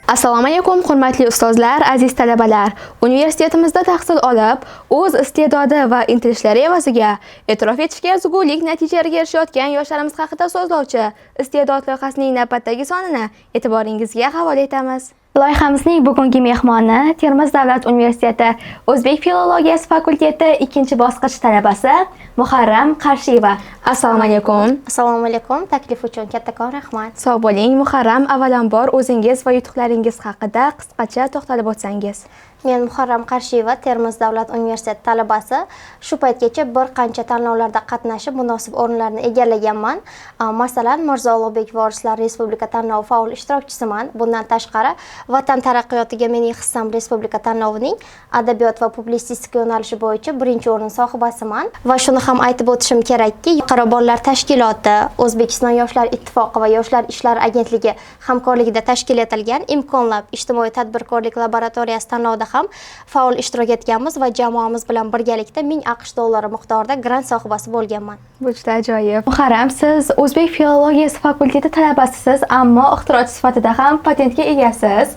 Assalomu alaykum, hurmatli ustozlar, aziz talabalar. Universitetimizda tahsil olib, o'z iste'dodi va intilishlari evaziga e'tirof etishga arzigulik natijalarga erishayotgan yoshlarimiz haqida so'zlovchi iste'dod loyihasining navbatdagi sonini e'tiboringizga havola etamiz. Loyihamizning bugungi mehmoni Termiz davlat universiteti O'zbek filologiyasi fakulteti 2-bosqich talabasi Muharram Qarshiyeva. Assalomu alaykum. Assalomu alaykum. Taklif uchun kattakon rahmat. Sog' bo'ling. Muharram, avvalambor o'zingiz va yutuqlaringiz haqida qisqacha to'xtalib o'tsangiz. Men Muharram Qarshiyeva, Termiz davlat universiteti talabasi. Shu paytgacha bir qancha tanlovlarda qatnashib, munosib o'rinlarni egallaganman. Masalan, Mirzo Ulug'bek Vorislar Respublika tanlovi faol ishtirokchisiman. Bundan tashqari, Vatan taraqqiyotiga mening hissam Respublika tanlovining adabiyot va publitsistika yo'nalishi bo'yicha 1-o'rin sohibasiman. Va shuni ham aytib o'tishim kerakki, Yuqori bolalar tashkiloti, O'zbekiston Yoshlar ittifoqi va Yoshlar ishlari agentligi hamkorligida tashkil etilgan Imkonlab ijtimoiy tadbirkorlik laboratoriyasi tanlovida ham faol ishtirok etganmiz va jamoamiz bilan birgalikda 1000 AQSh dollari miqdorida grant sohibasi bo'lganman. Bu juda ajoyib. Muharram, siz O'zbek filologiyasi fakulteti talabasisiz, ammo ixtirochi sifatida ham patentga egasiz.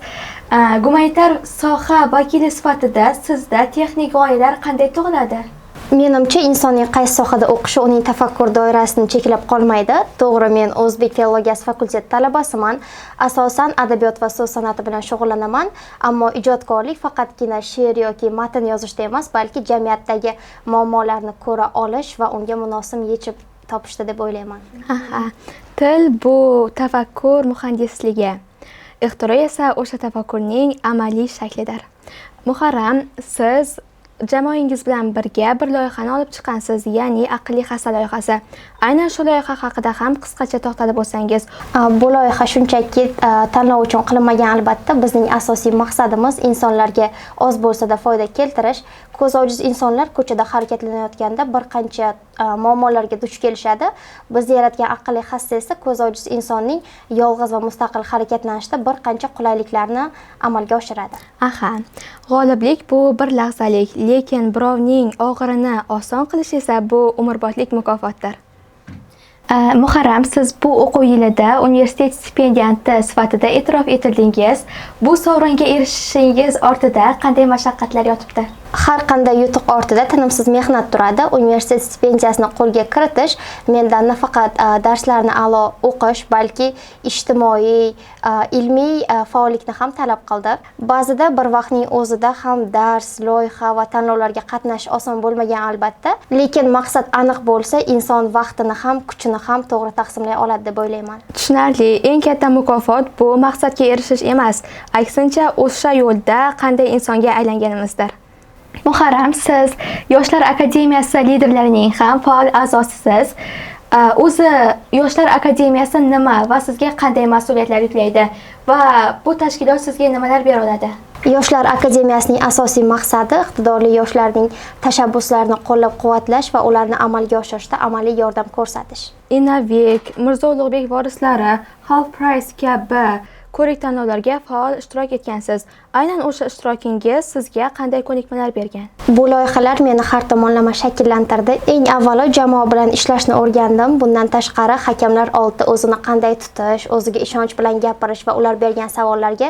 Gumanitar soha vakili sifatida sizda texnik g'oyalar qanday tug'iladi? Menimcha, insonning qaysi sohada o'qishi uning tafakkur doirasini cheklab qolmaydi. To'g'ri, men O'zbek filologiyasi fakulteti talabasiman. Asosan adabiyot va so'z san'ati bilan shug'ullanaman, ammo ijodkorlik faqatgina she'r yoki matn yozishda emas, balki jamiyatdagi muammolarni ko'ra olish va unga munosib yechim topishda deb o'ylayman. Til bu tafakkur muhandisligi, ixtiro esa o'sha tafakkurning amaliy shaklidir. Muharram, siz jamoangiz bilan birga bir loyihani olib chiqqansiz, ya'ni aqlli hassa loyihasi. Aynan shu loyiha haqida ham qisqacha to'xtalib o'tsangiz. Bu loyiha shunchaki tanlov uchun qilinmagan, albatta. Bizning asosiy maqsadimiz insonlarga oz bo'lsa-da foyda keltirish. Ko'z ojiz insonlar ko'chada harakatlanayotganda bir qancha muammolarga duch kelishadi. Biz yaratgan aqlli hassa esa ko'z ojiz insonning yolg'iz va mustaqil harakatlanishida bir qancha qulayliklarni amalga oshiradi. G'oliblik bu bir lahzalik, lekin birovning og'irini oson qilish esa bu umrbodlik mukofotdir. Muharram, siz bu o'quv yilida universitet stipendianti sifatida e'tirof etildingiz. Bu sovringa erishishingiz ortida qanday mashaqqatlar yotibdi? Har qanday yutuq ortida tinimsiz mehnat turadi. Universitet stipendiyasini qo'lga kiritish mendan nafaqat darslarni a'lo o'qish, balki ijtimoiy, ilmiy faollikni ham talab qildi. Ba'zida bir vaqtning o'zida ham dars, loyiha va tanlovlarga qatnashish oson bo'lmagan, albatta. Lekin maqsad aniq bo'lsa, inson vaqtini ham, kuchini ham to'g'ri taqsimlay oladi deb o'ylayman. Tushunarli. Eng katta mukofot bu maqsadga erishish emas, aksincha o'sha yo'lda qanday insonga aylanganimizdir. Muharram, siz Yoshlar akademiyasi liderlarining ham faol a'zosisiz. O'zi Yoshlar akademiyasi nima va sizga qanday mas'uliyatlar yuklaydi va bu tashkilot sizga nimalar bera oladi? Yoshlar akademiyasining asosiy maqsadi iqtidorli yoshlarning tashabbuslarini qo'llab-quvvatlash va ularni amalga oshirishda amaliy yordam ko'rsatish. Innovik, Mirzo Ulug'bek Vorislari, Half Price kabi ko'rik tanlovlarga faol ishtirok etgansiz. Aynan o'sha ishtirokingiz sizga qanday ko'nikmalar bergan? Bu loyihalar meni har tomonlama shakllantirdi. Eng avvalo jamoa bilan ishlashni o'rgandim. Bundan tashqari hakamlar oldida o'zini qanday tutish, o'ziga ishonch bilan gapirish va ular bergan savollarga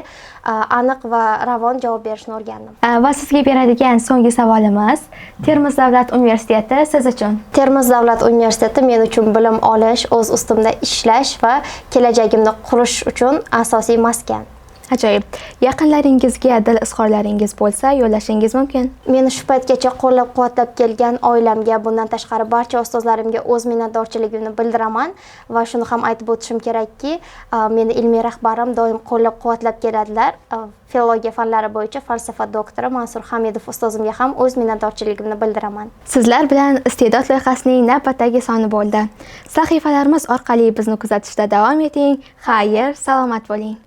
aniq va ravon javob berishni o'rgandim. Va sizga beradigan so'nggi savolimiz, Termiz davlat universiteti siz uchun? Termiz davlat universiteti men uchun bilim olish, o'z ustimda ishlash va kelajagimni qurish uchun asosiy maskan. Ajoyib. Yaqinlaringizga dil izhorlaringiz bo'lsa, yo'llashingiz mumkin. Meni shu paytgacha qo'llab-quvvatlab kelgan oilamga, bundan tashqari barcha ustozlarimga o'z minnatdorchiligimni bildiraman va shuni ham aytib o'tishim kerakki, meni ilmiy rahbarim doim qo'llab-quvvatlab keladilar. Filologiya fanlari bo'yicha falsafa doktori Mansur Hamidov ustozimga ham o'z minnatdorchiligimni bildiraman. Sizlar bilan iste'dod loyihasining navbatdagi soni bo'ldi. Sahifalarimiz orqali bizni kuzatishda davom eting. Xayr, salomat bo'ling.